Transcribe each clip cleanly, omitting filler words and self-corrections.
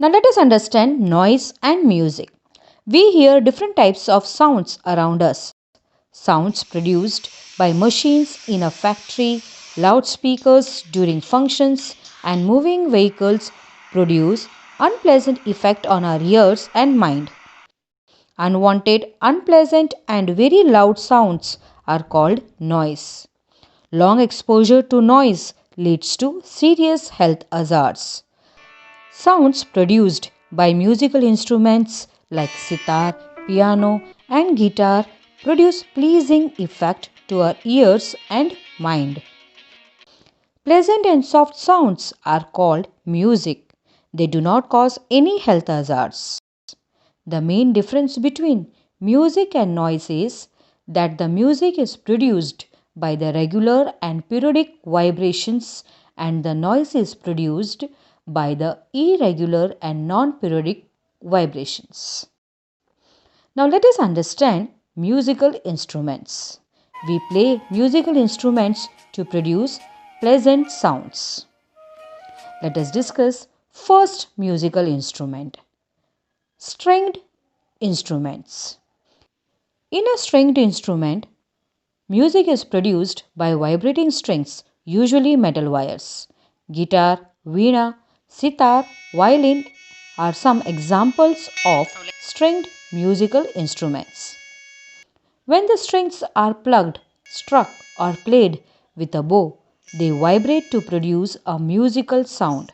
Now let us understand noise and music. We hear different types of sounds around us. Sounds produced by machines in a factory, loudspeakers during functions, and moving vehicles produce unpleasant effect on our ears and mind. Unwanted, unpleasant, and very loud sounds are called noise. Long exposure to noise leads to serious health hazards. Sounds produced by musical instruments like sitar, piano, and guitar produce pleasing effect to our ears and mind. Pleasant and soft sounds are called music. They do not cause any health hazards. The main difference between music and noise is that the music is produced by the regular and periodic vibrations and the noise is produced by the irregular and non-periodic vibrations. Now let us understand musical instruments. We play musical instruments to produce pleasant sounds. Let us discuss first musical instrument. Stringed instruments. In a stringed instrument, music is produced by vibrating strings, usually metal wires. Guitar, veena, sitar, violin are some examples of stringed musical instruments. When the strings are plucked, struck, or played with a bow, they vibrate to produce a musical sound.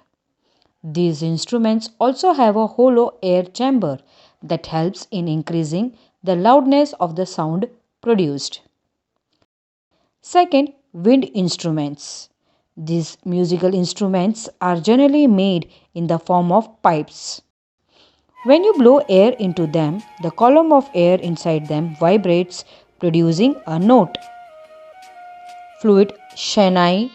These instruments also have a hollow air chamber that helps in increasing the loudness of the sound produced. Second, wind instruments. These musical instruments are generally made in the form of pipes. When you blow air into them, the column of air inside them vibrates, producing a note. Flute, shennai,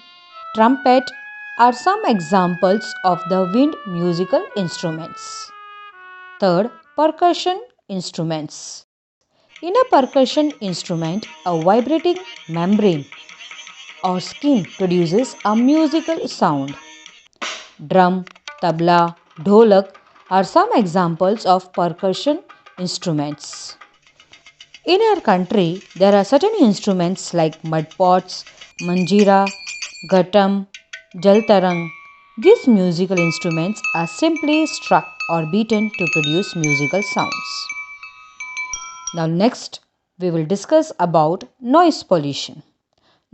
trumpet are some examples of the wind musical instruments. Third, percussion instruments. In a percussion instrument, a vibrating membrane or skin produces a musical sound. Drum, tabla, dholak are some examples of percussion instruments. In our country, there are certain instruments like mud pots, manjira, ghatam, jaltarang. These musical instruments are simply struck or beaten to produce musical sounds. Now next, we will discuss about noise pollution.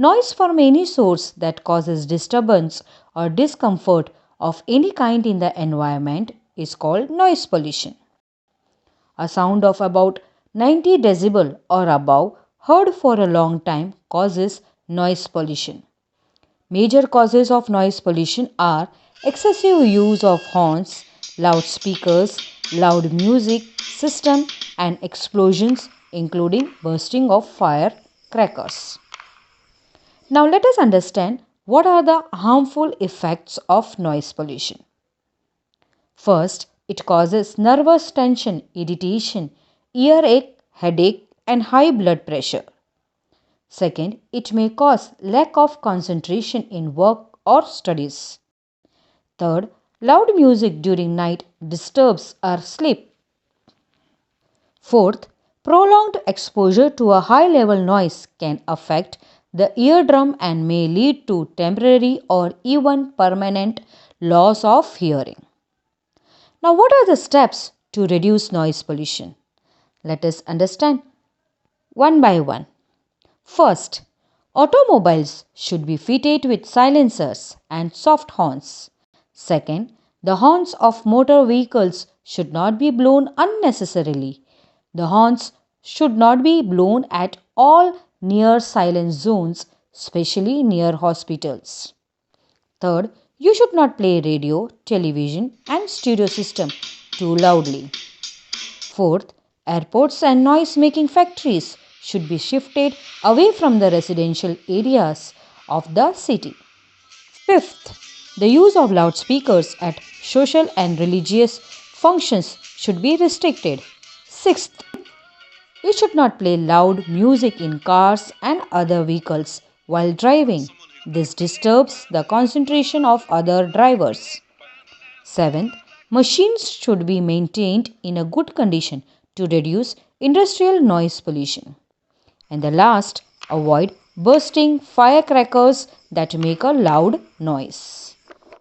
Noise from any source that causes disturbance or discomfort of any kind in the environment is called noise pollution. A sound of about 90 decibel or above heard for a long time causes noise pollution. Major causes of noise pollution are excessive use of horns, loudspeakers, loud music system and explosions including bursting of firecrackers. Now let us understand what are the harmful effects of noise pollution. First, it causes nervous tension, irritation, earache, headache, and high blood pressure. Second, it may cause lack of concentration in work or studies. Third, loud music during night disturbs our sleep. Fourth, prolonged exposure to a high level noise can affect the eardrum and may lead to temporary or even permanent loss of hearing. Now, what are the steps to reduce noise pollution? Let us understand one by one. First, automobiles should be fitted with silencers and soft horns. Second, the horns of motor vehicles should not be blown unnecessarily. The horns should not be blown at all near silent zones, especially near hospitals. Third, you should not play radio, television, and stereo system too loudly. Fourth, airports and noise making factories should be shifted away from the residential areas of the city. Fifth, the use of loudspeakers at social and religious functions should be restricted. Sixth, you should not play loud music in cars and other vehicles while driving. This disturbs the concentration of other drivers. Seventh, Machines should be maintained in a good condition to reduce industrial noise pollution. And the last, avoid bursting firecrackers that make a loud noise.